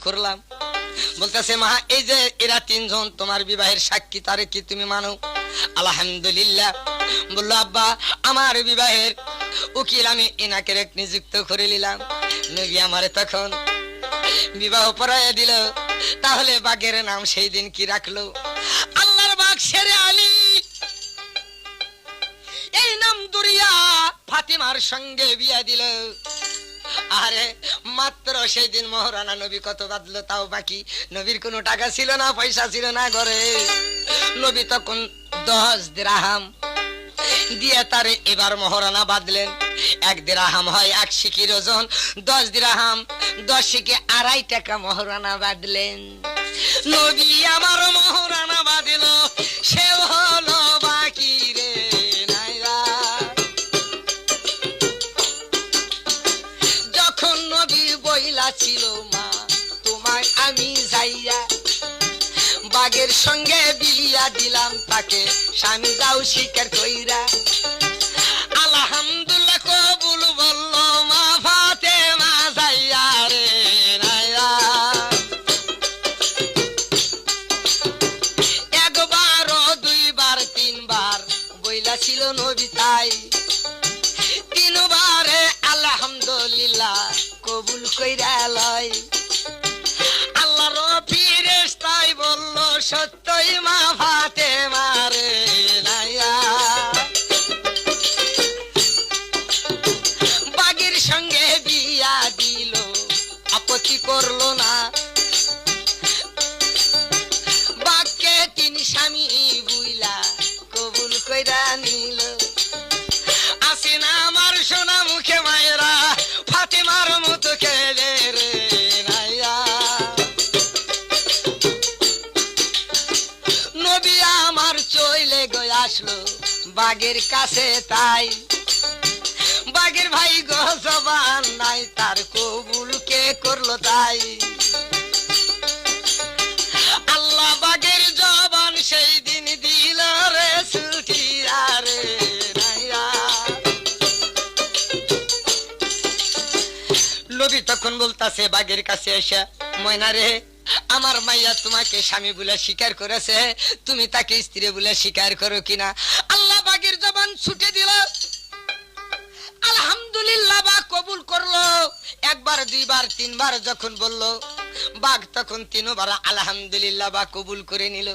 করলাম। বলতেছে মা এই যে এরা তিনজন তোমার বিবাহের সাক্ষী, তারে কি তুমি মানো? আলহামদুলিল্লাহ। বললো আব্বা আমার বিবাহের উকিল আমি ইনাকে নিযুক্ত করে নিলাম। নবী আমারে তখন বিবাহ পড়াইয়া দিল। তাহলে বাগের নাম সেই দিন কি রাখলো? আল্লাহর বাগ শেরে আলী, এই নাম দুরিয়া ফাতিমার সঙ্গে বিয়া দিল। আরে মাত্র সেই দিন মহারানা নবী কত বাঁধলো তাও বাকি। নবীর কোনো টাকা ছিল না, পয়সা ছিল না ঘরে। নবী তখন 10 দিরহাম দিয়ে তারে এবার মহারানা বাঁধলেন। 1 দিরহাম হয় 1 সিকির ওজন, 10 দিরহাম 10 সিকে 2.5 টাকা মহারানা বাঁধলেন। নবী আমার মহারানা বাঁধল, সে হলো বাকি রে। যখন নবী বইলা ছিল মা তোমায় আমি যাইয়া বাগের সঙ্গে বিয়া দিলাম, তাকে স্বামী যাও স্বীকার কইরা। আলহামদুলিল্লাহ কবুল বলল মা ফাতেমা যাইয়া রে নাইয়া। একবার দুইবার তিনবার বইলা ছিল নবী তাই, 3 বারে আলহামদুলিল্লাহ কবুল কইরা লয়। আল্লাহর ফেরেশতাই বলল সত্যই মা ফাতেমা রে নাইয়া। বাগের সঙ্গে বিয়া দিল, আপত্তি করলো না। বাগকে তিনি স্বামী বুইলা কবুল কইরা নিল। আসে না আমার সোনা মুখে মায়েরা ফাতেমার মতো খেলে রে নাইয়া। নবী আমার চইলে গয় আসলো বাগের কাছে, তাই বাগের ভাই গো জবান নাই, তার কবুল কে করলো তাই। আল্লাহ বাগের জবান সেই দিন দিল রে ছুটি রে নাইয়া। নবী তখন বলতাছে বাগের কাছে এসে ময়না রে আমার মাইয়া তোমাকে স্বামী বলে স্বীকার করেছে, তুমি তাকে স্ত্রী বলে স্বীকার করো কিনা? আল্লাহ বাগের জবান ছুটে দিল। আলহামদুলিল্লাহ বাগ কবুল করলো। 1 বার 2 বার 3 বার যখন বলল বাগ তখন 3 বার আলহামদুলিল্লাহ বাগ কবুল করে নিল।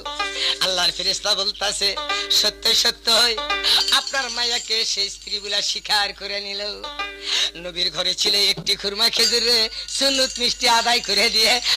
আল্লাহর ফেরেশতা বলতাছে সত্য সত্য আপনার মাইয়াকে সেই স্ত্রী বলে স্বীকার করে নিল। নবীর ঘরে ছিল একটি খুরমা খেজুরে সুন্নত মিষ্টি আদায় করে দিয়ে